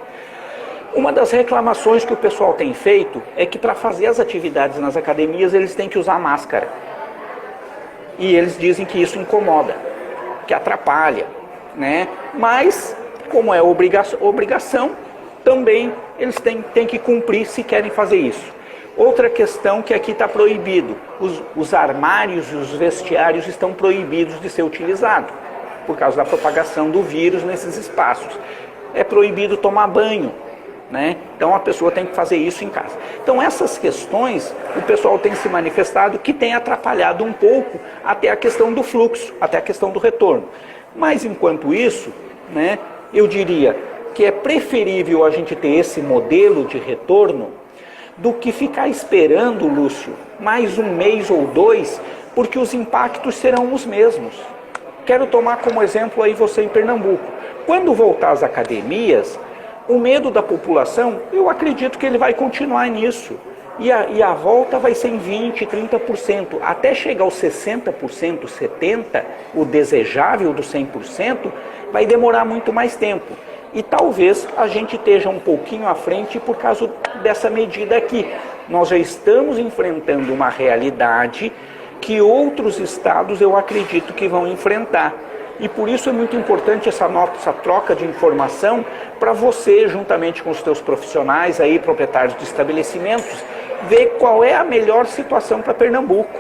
Uma das reclamações que o pessoal tem feito é que para fazer as atividades nas academias eles têm que usar máscara. E eles dizem que isso incomoda, que atrapalha, né? Mas, como é obrigação, também eles têm que cumprir se querem fazer isso. Outra questão que aqui está proibido, os armários e os vestiários estão proibidos de ser utilizados, por causa da propagação do vírus nesses espaços. É proibido tomar banho, né? Então a pessoa tem que fazer isso em casa. Então essas questões, o pessoal tem se manifestado que tem atrapalhado um pouco até a questão do fluxo, até a questão do retorno. Mas enquanto isso, né, eu diria que é preferível a gente ter esse modelo de retorno do que ficar esperando, Lúcio, mais um mês ou dois, porque os impactos serão os mesmos. Quero tomar como exemplo aí você em Pernambuco. Quando voltar às academias, o medo da população, eu acredito que ele vai continuar nisso. E a volta vai ser em 20%, 30%. Até chegar aos 60%, 70%, o desejável do 100%, vai demorar muito mais tempo. E talvez a gente esteja um pouquinho à frente por causa dessa medida aqui. Nós já estamos enfrentando uma realidade que outros estados eu acredito que vão enfrentar. E por isso é muito importante essa troca de informação para você, juntamente com os seus profissionais, aí, proprietários de estabelecimentos, ver qual é a melhor situação para Pernambuco,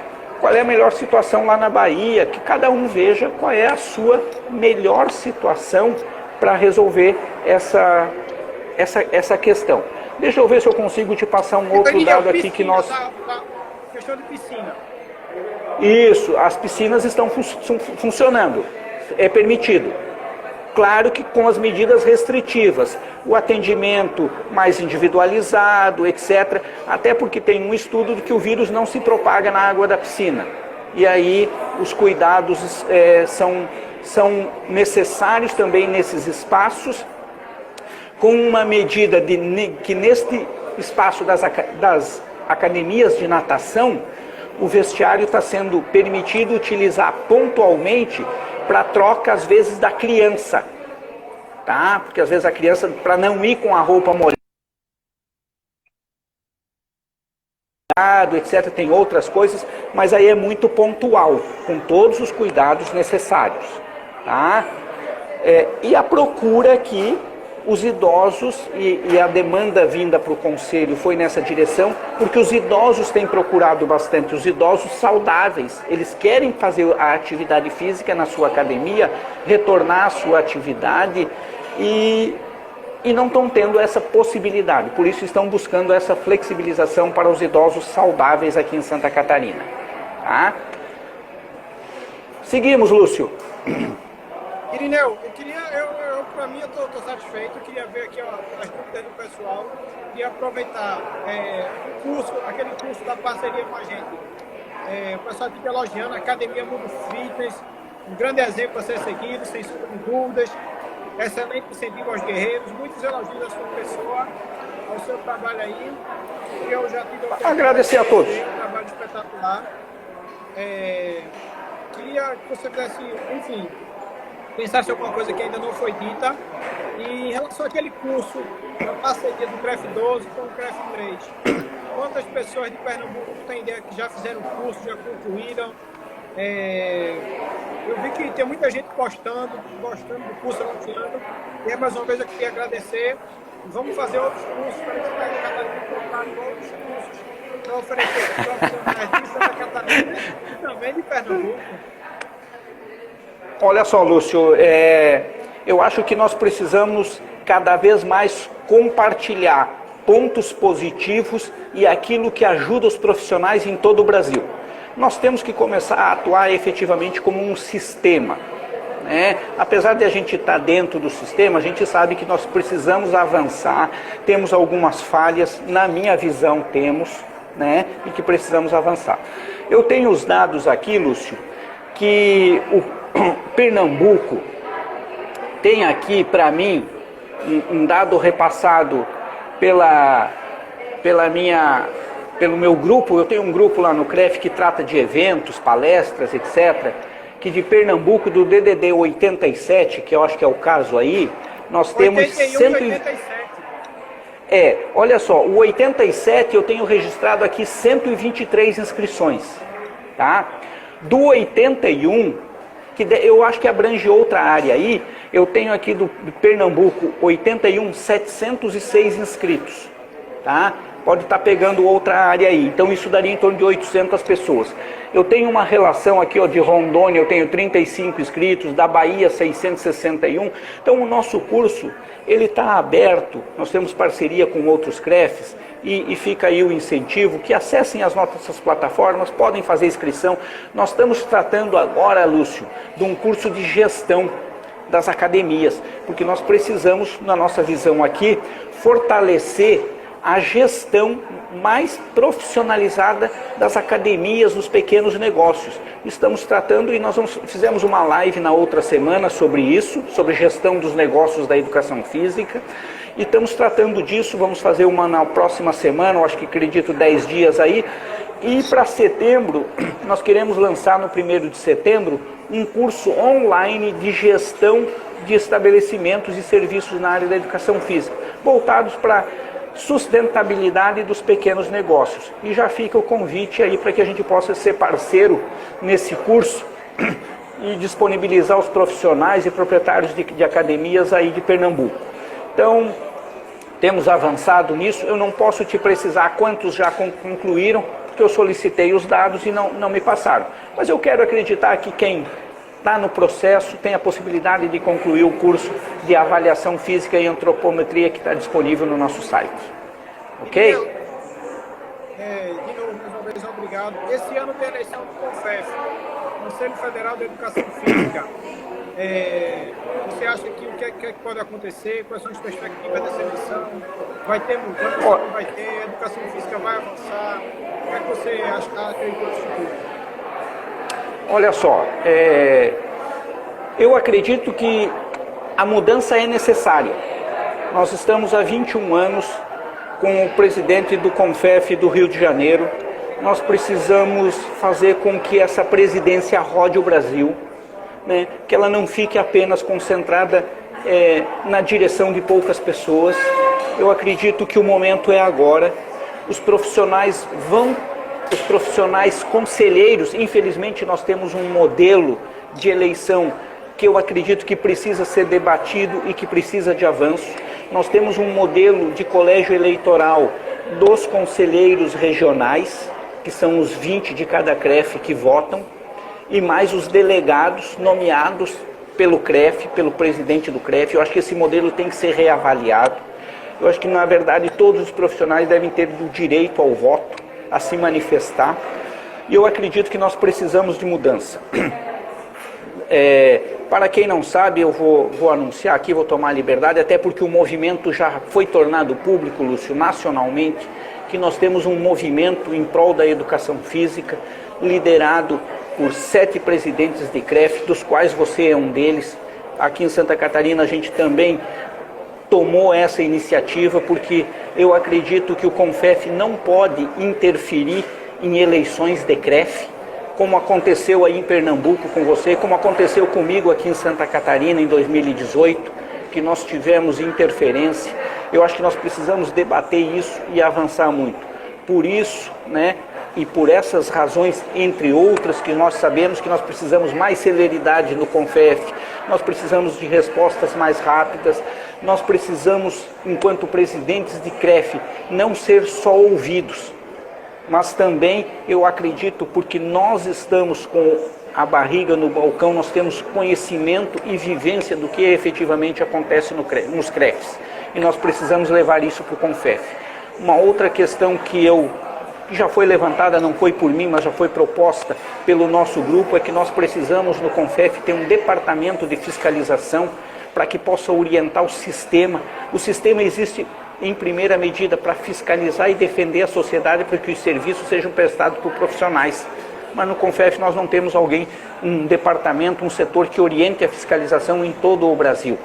qual é a melhor situação lá na Bahia, que cada um veja qual é a sua melhor situação para resolver essa questão. Deixa eu ver se eu consigo te passar um outro dado aqui que nós... Questão de piscina. Isso, as piscinas estão funcionando. É permitido. Claro que com as medidas restritivas, o atendimento mais individualizado, etc. Até porque tem um estudo de que o vírus não se propaga na água da piscina. E aí os cuidados são necessários também nesses espaços, com uma medida que neste espaço das academias de natação, o vestiário está sendo permitido utilizar pontualmente para troca, às vezes, da criança, tá? Porque, às vezes, a criança, para não ir com a roupa molhada, etc., tem outras coisas, mas aí é muito pontual, com todos os cuidados necessários, tá? E a procura aqui, os idosos, e a demanda vinda para o Conselho foi nessa direção, porque os idosos têm procurado bastante, os idosos saudáveis, eles querem fazer a atividade física na sua academia, retornar à sua atividade, e e não estão tendo essa possibilidade. Por isso estão buscando essa flexibilização para os idosos saudáveis aqui em Santa Catarina. Tá? Seguimos, Lúcio. Irineu, para mim, eu estou satisfeito. Eu queria ver aqui as dúvidas do pessoal e aproveitar aquele curso da parceria com a gente. O pessoal fica elogiando a Academia Mundo Fitness, um grande exemplo a ser seguido, sem sombra de dúvidas. Excelente incentivo aos guerreiros, muitos elogios à sua pessoa, ao seu trabalho aí. E eu já tive a agradecer a todos. Um trabalho espetacular. Queria que você pudesse, enfim, pensasse em alguma coisa que ainda não foi dita. E em relação àquele curso, a parceria do CREF 12 com o CREF 3, quantas pessoas de Pernambuco têm ideia que já fizeram o curso, já concluíram? Eu vi que tem muita gente gostando do curso, elogiando. E mais uma vez eu queria agradecer. Vamos fazer outros cursos para Santa Catarina, colocar outros cursos para oferecer profissionais de Santa Catarina e também de Pernambuco. Olha só, Lúcio, eu acho que nós precisamos cada vez mais compartilhar pontos positivos e aquilo que ajuda os profissionais em todo o Brasil. Nós temos que começar a atuar efetivamente como um sistema. Apesar de a gente estar dentro do sistema, a gente sabe que nós precisamos avançar, temos algumas falhas, na minha visão temos, e que precisamos avançar. Eu tenho os dados aqui, Lúcio, que o Pernambuco tem aqui para mim um dado repassado pelo meu grupo. Eu tenho um grupo lá no CREF que trata de eventos, palestras, etc., que de Pernambuco, do DDD 87, que eu acho que é o caso aí, nós temos 87. Olha só, o 87 eu tenho registrado aqui 123 inscrições, tá? Do 81, que eu acho que abrange outra área aí, eu tenho aqui do Pernambuco 81, 706 inscritos, tá? Pode estar pegando outra área aí, então isso daria em torno de 800 pessoas. Eu tenho uma relação aqui, de Rondônia, eu tenho 35 inscritos, da Bahia 661, então o nosso curso, ele está aberto, nós temos parceria com outros CREFs, e fica aí o incentivo, que acessem as nossas plataformas, podem fazer inscrição. Nós estamos tratando agora, Lúcio, de um curso de gestão das academias, porque nós precisamos, na nossa visão aqui, fortalecer a gestão mais profissionalizada das academias, dos pequenos negócios. Estamos tratando, e nós fizemos uma live na outra semana sobre isso, sobre gestão dos negócios da educação física, e estamos tratando disso. Vamos fazer uma na próxima semana, eu acho que acredito 10 dias aí, e para setembro, nós queremos lançar no 1º de setembro, um curso online de gestão de estabelecimentos e serviços na área da educação física, voltados para sustentabilidade dos pequenos negócios. E já fica o convite aí para que a gente possa ser parceiro nesse curso e disponibilizar os profissionais e proprietários de academias aí de Pernambuco. Então, temos avançado nisso. Eu não posso te precisar quantos já concluíram, porque eu solicitei os dados e não me passaram. Mas eu quero acreditar que quem está no processo tem a possibilidade de concluir o curso de avaliação física e antropometria que está disponível no nosso site. Ok? De novo, mais uma vez, obrigado. Esse ano tem a eleição do CONFEF, Conselho Federal de Educação Física. Você acha que o que é que pode acontecer? Quais são as perspectivas dessa eleição? Vai ter mudança? Não vai ter? A educação física vai avançar? O que é que você acha que acredita no futuro? Olha só, eu acredito que a mudança é necessária. Nós estamos há 21 anos com o presidente do CONFEF do Rio de Janeiro. Nós precisamos fazer com que essa presidência rode o Brasil, que ela não fique apenas concentrada na direção de poucas pessoas. Eu acredito que o momento é agora. Os profissionais conselheiros, infelizmente nós temos um modelo de eleição que eu acredito que precisa ser debatido e que precisa de avanço. Nós temos um modelo de colégio eleitoral dos conselheiros regionais, que são os 20 de cada CREF que votam, e mais os delegados nomeados pelo CREF, pelo presidente do CREF. Eu acho que esse modelo tem que ser reavaliado. Eu acho que, na verdade, todos os profissionais devem ter o direito ao voto, a se manifestar. E eu acredito que nós precisamos de mudança. Para quem não sabe, eu vou anunciar aqui, vou tomar a liberdade, até porque o movimento já foi tornado público, Lúcio, nacionalmente, que nós temos um movimento em prol da educação física, liderado por 7 presidentes de CREF, dos quais você é um deles. Aqui em Santa Catarina a gente também tomou essa iniciativa, porque eu acredito que o CONFEF não pode interferir em eleições de CREF, como aconteceu aí em Pernambuco com você, como aconteceu comigo aqui em Santa Catarina em 2018, que nós tivemos interferência. Eu acho que nós precisamos debater isso e avançar muito. Por isso, né, e por essas razões, entre outras, que nós sabemos que nós precisamos mais celeridade no CONFEF, nós precisamos de respostas mais rápidas, nós precisamos, enquanto presidentes de CREF, não ser só ouvidos, mas também, eu acredito, porque nós estamos com a barriga no balcão, nós temos conhecimento e vivência do que efetivamente acontece nos CREFs. E nós precisamos levar isso para o CONFEF. Uma outra questão que já foi levantada, não foi por mim, mas já foi proposta pelo nosso grupo, é que nós precisamos no CONFEF ter um departamento de fiscalização para que possa orientar o sistema. O sistema existe em primeira medida para fiscalizar e defender a sociedade para que os serviços sejam prestados por profissionais. Mas no CONFEF nós não temos alguém, um departamento, um setor que oriente a fiscalização em todo o Brasil.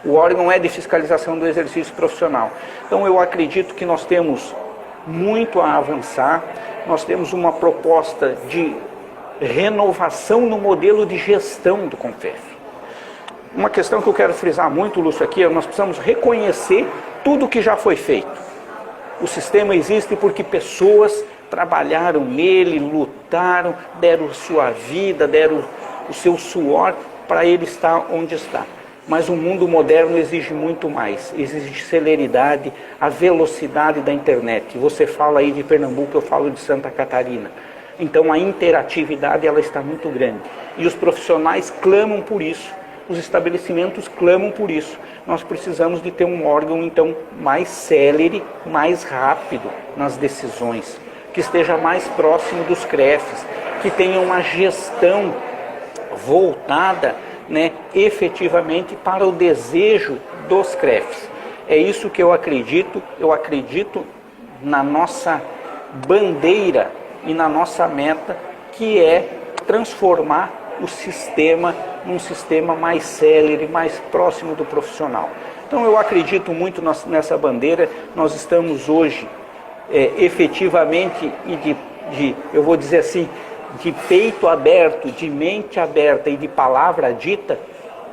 O órgão é de fiscalização do exercício profissional. Então eu acredito que nós temos muito a avançar, nós temos uma proposta de renovação no modelo de gestão do CONFEF. Uma questão que eu quero frisar muito, Lúcio, aqui, nós precisamos reconhecer tudo que já foi feito. O sistema existe porque pessoas trabalharam nele, lutaram, deram sua vida, deram o seu suor para ele estar onde está. Mas o mundo moderno exige muito mais, exige celeridade, a velocidade da internet. Você fala aí de Pernambuco, eu falo de Santa Catarina. Então a interatividade ela está muito grande. E os profissionais clamam por isso, os estabelecimentos clamam por isso. Nós precisamos de ter um órgão então mais célere, mais rápido nas decisões, que esteja mais próximo dos CREFs, que tenha uma gestão voltada, né, efetivamente para o desejo dos CREFs. É isso que eu acredito na nossa bandeira e na nossa meta, que é transformar o sistema num sistema mais célere, mais próximo do profissional. Então eu acredito muito nessa bandeira. Nós estamos hoje efetivamente eu vou dizer assim, de peito aberto, de mente aberta e de palavra dita.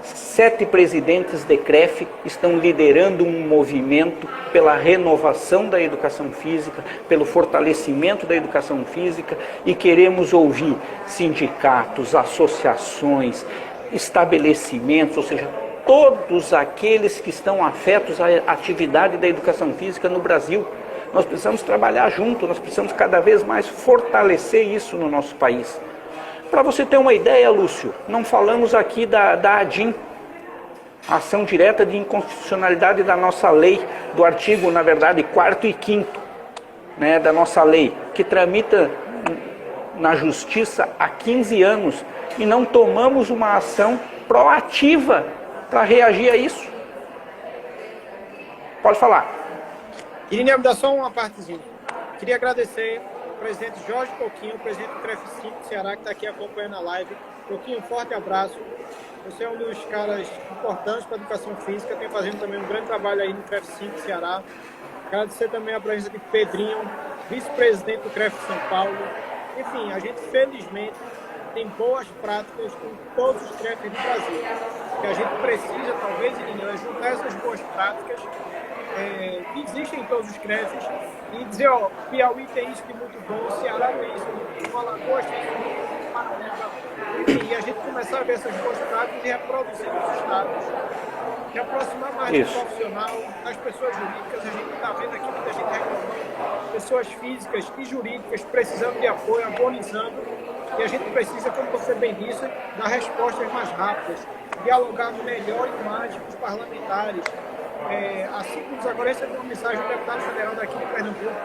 7 presidentes de CREF estão liderando um movimento pela renovação da educação física, pelo fortalecimento da educação física, e queremos ouvir sindicatos, associações, estabelecimentos, ou seja, todos aqueles que estão afetos à atividade da educação física no Brasil. Nós precisamos trabalhar junto, nós precisamos cada vez mais fortalecer isso no nosso país. Para você ter uma ideia, Lúcio, não falamos aqui da ADIM, ação direta de inconstitucionalidade da nossa lei, do artigo, na verdade, 4º e 5º, né, da nossa lei, que tramita na justiça há 15 anos, e não tomamos uma ação proativa para reagir a isso. Pode falar. Irineu, me dá só uma partezinha. Queria agradecer ao presidente Jorge Coquinho, presidente do CREF 5 do Ceará, que está aqui acompanhando a live. Coquinho, um forte abraço. Você é um dos caras importantes para a educação física, tem fazendo também um grande trabalho aí no CREF 5 do Ceará. Agradecer também a presença de Pedrinho, vice-presidente do CREF São Paulo. Enfim, a gente felizmente tem boas práticas com todos os CREFs do Brasil. O que a gente precisa, talvez, Irineu, é juntar essas boas práticas que existem em todos os CREFs e dizer, ó, Piauí tem isso de muito bom, o Ceará tem isso de muito bom, Alagoas tem isso de muito bom, enfim, e a gente começar a ver essas boas práticas e reproduzir nos estados, e aproximar mais do profissional, das pessoas jurídicas. A gente está vendo aqui muita gente reclamando, pessoas físicas e jurídicas precisando de apoio, agonizando, e a gente precisa, como você bem disse, dar respostas mais rápidas. dialogar melhor e mais com os parlamentares. Há 5 minutos agora recebi uma mensagem do deputado federal daqui de Pernambuco.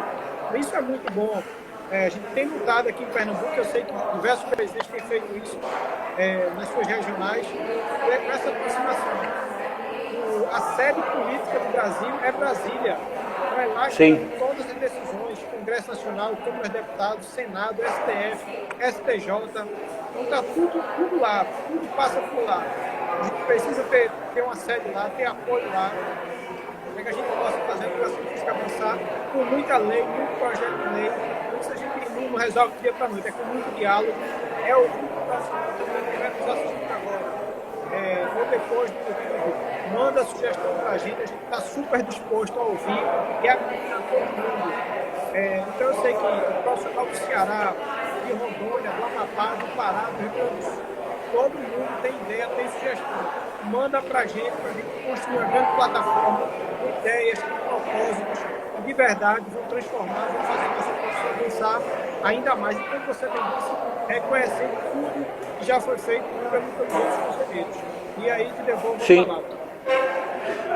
Isso é muito bom. A gente tem lutado aqui em Pernambuco, eu sei que diversos presidentes têm feito isso nas suas regionais, com essa aproximação. A sede política do Brasil é Brasília. Então é lá que tem todas as decisões, Congresso Nacional, Câmara dos Deputados, Senado, STF, STJ. Então está tudo lá, tudo passa por lá. A gente precisa ter uma sede lá, ter apoio lá, para que a gente possa fazer a educação física avançar com muita lei, muito projeto de lei. Isso a gente não resolve do dia para a noite, é com muito diálogo. É o que vai nos assistir agora. Ou depois do YouTube, manda sugestão para a gente está super disposto a ouvir e a acompanhar todo mundo. Então eu sei que o profissional do Ceará, de Rondônia, do Amapá, do Pará, do Rio Grande do Sul, todo mundo tem ideia, tem sugestão. Manda para a gente construir uma grande plataforma com ideias, com propósitos, que de verdade vão transformar, vão fazer a nossa profissão avançar ainda mais. E como você bem disse, reconhecendo tudo que já foi feito pelos outros conselheiros. E aí te devolvo a palavra.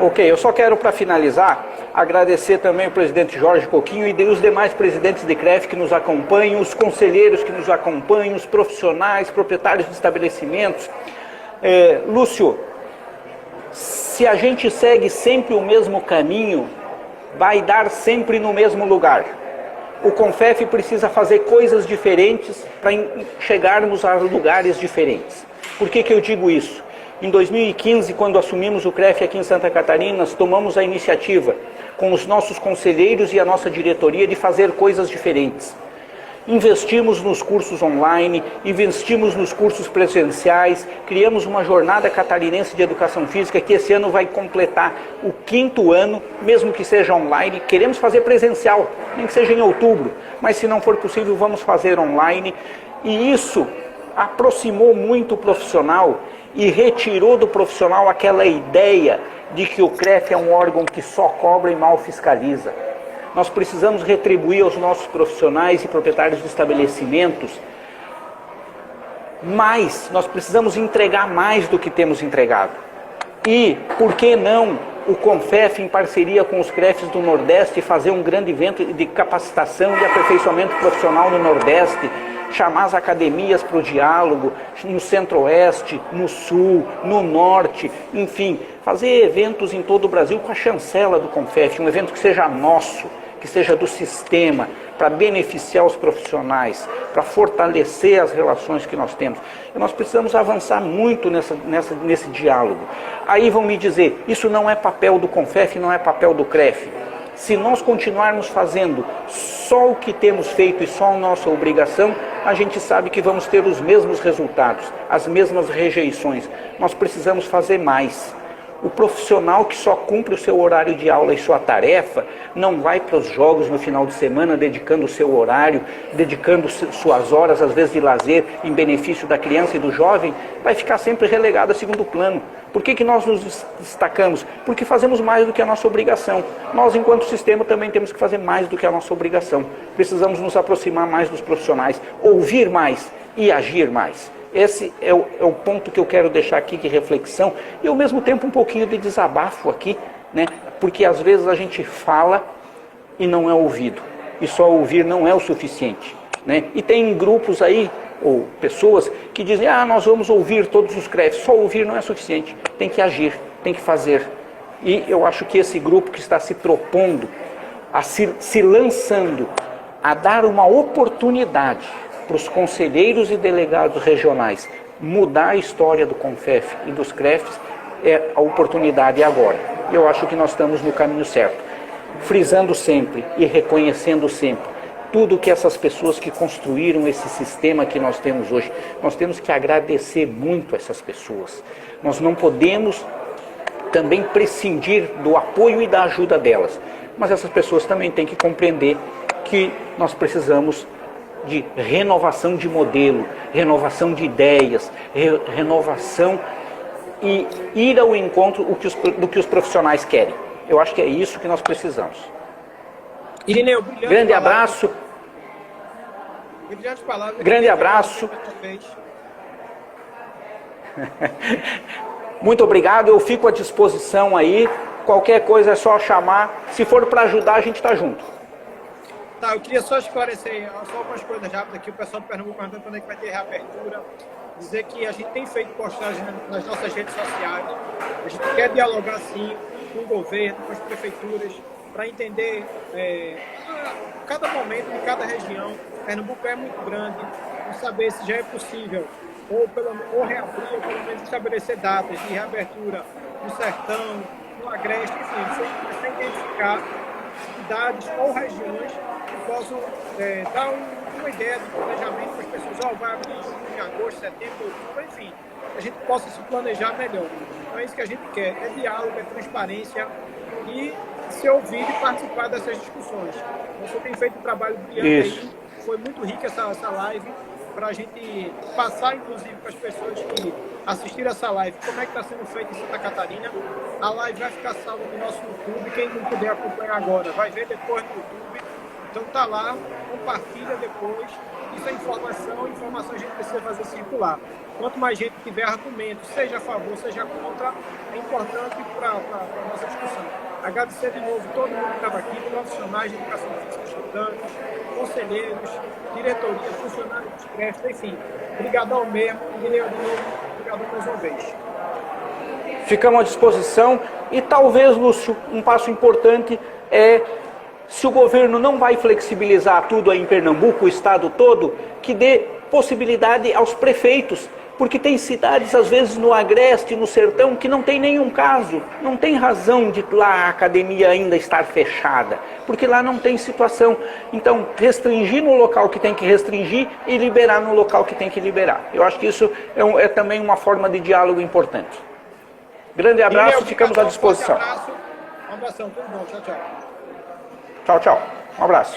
Ok, eu só quero, para finalizar, agradecer também o presidente Jorge Coquinho e os demais presidentes de CREF que nos acompanham, os conselheiros que nos acompanham, os profissionais, proprietários de estabelecimentos. Lúcio, se a gente segue sempre o mesmo caminho, vai dar sempre no mesmo lugar. O CONFEF precisa fazer coisas diferentes para chegarmos a lugares diferentes. Por que eu digo isso? Em 2015, quando assumimos o CREF aqui em Santa Catarina, nós tomamos a iniciativa com os nossos conselheiros e a nossa diretoria de fazer coisas diferentes. Investimos nos cursos online, investimos nos cursos presenciais, criamos uma jornada catarinense de educação física que esse ano vai completar o 5º ano, mesmo que seja online. Queremos fazer presencial, nem que seja em outubro, mas se não for possível vamos fazer online. E isso aproximou muito o profissional e retirou do profissional aquela ideia de que o CREF é um órgão que só cobra e mal fiscaliza. Nós precisamos retribuir aos nossos profissionais e proprietários de estabelecimentos mais, nós precisamos entregar mais do que temos entregado. E, por que não, o CONFEF, em parceria com os CREFs do Nordeste, fazer um grande evento de capacitação e aperfeiçoamento profissional no Nordeste, chamar as academias para o diálogo, no Centro-Oeste, no Sul, no Norte, enfim, fazer eventos em todo o Brasil com a chancela do CONFEF, um evento que seja nosso, que seja do sistema, para beneficiar os profissionais, para fortalecer as relações que nós temos. E nós precisamos avançar muito nesse diálogo. Aí vão me dizer, isso não é papel do CONFEF, não é papel do CREF. Se nós continuarmos fazendo só o que temos feito e só a nossa obrigação, a gente sabe que vamos ter os mesmos resultados, as mesmas rejeições. Nós precisamos fazer mais. O profissional que só cumpre o seu horário de aula e sua tarefa, não vai para os jogos no final de semana dedicando o seu horário, dedicando suas horas, às vezes de lazer, em benefício da criança e do jovem, vai ficar sempre relegado a segundo plano. Por que nós nos destacamos? Porque fazemos mais do que a nossa obrigação. Nós, enquanto sistema, também temos que fazer mais do que a nossa obrigação. Precisamos nos aproximar mais dos profissionais, ouvir mais e agir mais. Esse é o ponto que eu quero deixar aqui de reflexão e ao mesmo tempo um pouquinho de desabafo aqui, né? Porque às vezes a gente fala e não é ouvido, e só ouvir não é o suficiente, né? E tem grupos aí, ou pessoas que dizem, nós vamos ouvir todos os CREFs, só ouvir não é suficiente, tem que agir, tem que fazer. E eu acho que esse grupo que está se propondo, se lançando a dar uma oportunidade para os conselheiros e delegados regionais mudar a história do CONFEF e dos CREFs, a oportunidade é agora. Eu acho que nós estamos no caminho certo, frisando sempre e reconhecendo sempre tudo que essas pessoas que construíram esse sistema que nós temos hoje, nós temos que agradecer muito a essas pessoas. Nós não podemos também prescindir do apoio e da ajuda delas, mas essas pessoas também têm que compreender que nós precisamos de renovação de modelo, renovação de ideias, renovação e ir ao encontro do que os profissionais querem. Eu acho que é isso que nós precisamos. Irineu, grande abraço. Brilhante palavra. Grande abraço. Muito obrigado, eu fico à disposição aí. Qualquer coisa é só chamar. Se for para ajudar, a gente está junto. Tá, eu queria só esclarecer só algumas coisas rápidas aqui. O pessoal do Pernambuco perguntando quando é que vai ter reabertura. Dizer que a gente tem feito postagem nas nossas redes sociais. A gente quer dialogar, sim, com o governo, com as prefeituras, para entender cada momento de cada região. Pernambuco é muito grande, para saber se já é possível ou reabrir, ou pelo menos estabelecer datas de reabertura no Sertão, no Agreste, enfim, sem identificar cidades ou regiões que possam dar uma ideia de planejamento para as pessoas, vai abrir em agosto, setembro, outubro, enfim, a gente possa se planejar melhor. Então é isso que a gente quer, é diálogo, é transparência e ser ouvido e participar dessas discussões. Você tem feito um trabalho brilhante aí, foi muito rica essa live, para a gente passar, inclusive, para as pessoas que assistiram essa live, como é que está sendo feito em Santa Catarina. A live vai ficar salva no nosso YouTube, quem não puder acompanhar agora vai ver depois no YouTube. Então tá lá, compartilha depois. Isso é informação a gente precisa fazer circular. Quanto mais gente tiver argumento, seja a favor, seja contra, é importante para a nossa discussão. Agradecer de novo todo mundo que estava aqui, profissionais de educação física, estudantes, conselheiros, diretoria, funcionários dos créditos, enfim. Obrigadão mesmo, obrigadão mais uma vez. Ficamos à disposição e talvez, Lúcio, um passo importante é, se o governo não vai flexibilizar tudo aí em Pernambuco, o estado todo, que dê possibilidade aos prefeitos, porque tem cidades, às vezes, no Agreste, no Sertão, que não tem nenhum caso, não tem razão de lá a academia ainda estar fechada, porque lá não tem situação. Então, restringir no local que tem que restringir e liberar no local que tem que liberar. Eu acho que isso é também uma forma de diálogo importante. Grande abraço, ficamos à disposição. Um abração, tudo bom, tchau, tchau. Tchau, tchau. Um abraço.